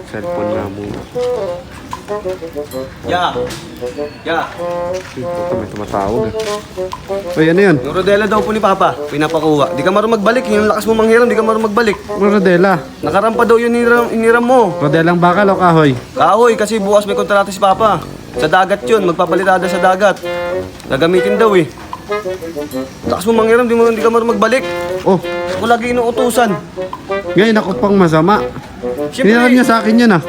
Cellphone nga muna. Ya. Ito, may tumatawag eh. Uy, ano yun? Yung rodela daw po ni Papa, pinapakuha. Di ka marunong magbalik, yung lakas mo manghiram, di ka marunong magbalik. Rodela. Nakarampa daw yun iniram mo. Rodelang bakal o kahoy? Kahoy, kasi bukas may kontrata si Papa. Sa dagat yun, magpapalitada sa dagat. Gagamitin daw eh. Lakas mo manghiram, di ka marunong magbalik. Oh, Ako lagi inuutusan. ngayon ako pang masama. Siyempre, Hiniram niya sa akin yun ah.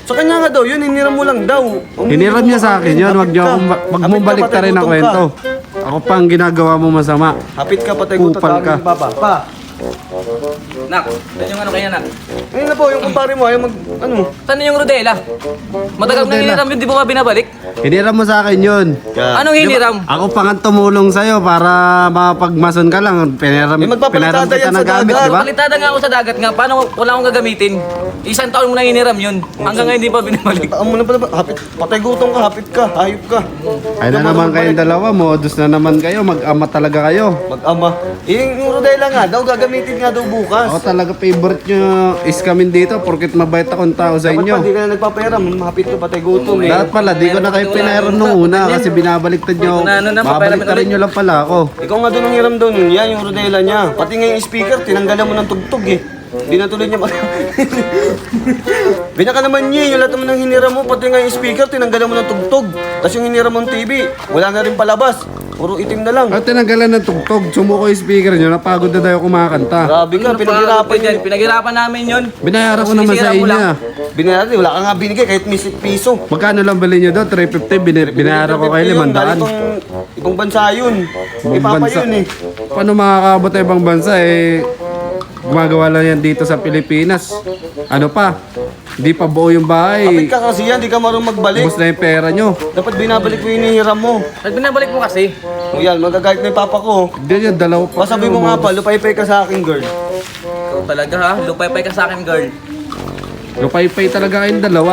sa kanya nga daw, yun, hiniram mo lang daw. Hiniram niya sa akin yun. Wag mo balik ta rin ang kwento. Ako pang ginagawa mo masama. Hapit ka, patay Kupal ka. ni Papa. Pa, Nak, saan yung ano kaya, nak? ayun na po, yung kumpare mo, ayaw ano. Saan yung rodela? Matagal na Rodela. hiniram yun, di mo ka binabalik? Hiniram mo sa akin yun. Anong hiniram? Ako pa nga tumulong sa'yo para makapagmason ka lang. Pinaram magpapalitada kita yan ng sa gamit, dagat. di ba? Palitada nga ako sa dagat nga, paano wala akong gagamitin? Isang taon mo na hiniram yun, hanggang ngayon di pa binabalik. Amo na pala, hapit, patay gutom ka, hapit ka, hayop ka. Ay na naman kayong dalawa, modus na naman kayo. Mag-ama talaga kayo. Mag-ama. Yung rodela nga daw, gagamitin nga daw bukas. Ako talaga favorite nyo is kami dito porket mabait akong tao sa Dapat pa, inyo. di ka na nagpapayaram, hapit ka, patay gutom eh. Lahat pala, di ko na kayo pinairam nung una kasi binabaliktad nyo. Babaliktarin nyo lang pala ako. Ikaw nga doon ang hiram doon, yan yung rodela niya. Pati nga yung speaker, tinanggalan mo ng tugtog eh. Hindi na tuloy niya Binaka naman niya, yung lahat naman ng hiniram mo, pati nga yung speaker, tinanggalan mo ng tugtog. Tapos yung hiniram mong TV, wala na rin palabas. Puro itim na lang. At tinanggalan ng tugtog, sumuko yung speaker nyo, napagod na tayo kumakanta. Grabe ka, pinaghirapan niya. Pinaghirapan namin yun. Binayaran ko naman sa Sinisira mo inyo. lang. Binayaran, wala ka nga binigay kahit piso. Magkano lang bali nyo doon? 350, binayaran ko kayo 500. Ibang bansa yun. Ibang Ipapa bansa. yun eh. Paano makakabot sa ibang bansa eh? Gumagawa lang yan dito sa Pilipinas. Ano pa? Hindi pa buo yung Kapit bahay. ka kasi yan, di ka marunong magbalik. Ubus na yung pera nyo. Dapat binabalik mo yung hinihiram mo. At binabalik mo kasi. O yan, magagalit na yung papa ko. Hindi yan, dalawa pa. Pasabi mo nga pa, lupay-pay ka sa akin, girl. Ikaw talaga ha, lupay-pay ka sa akin, girl. Lupay-pay talaga kayong dalawa.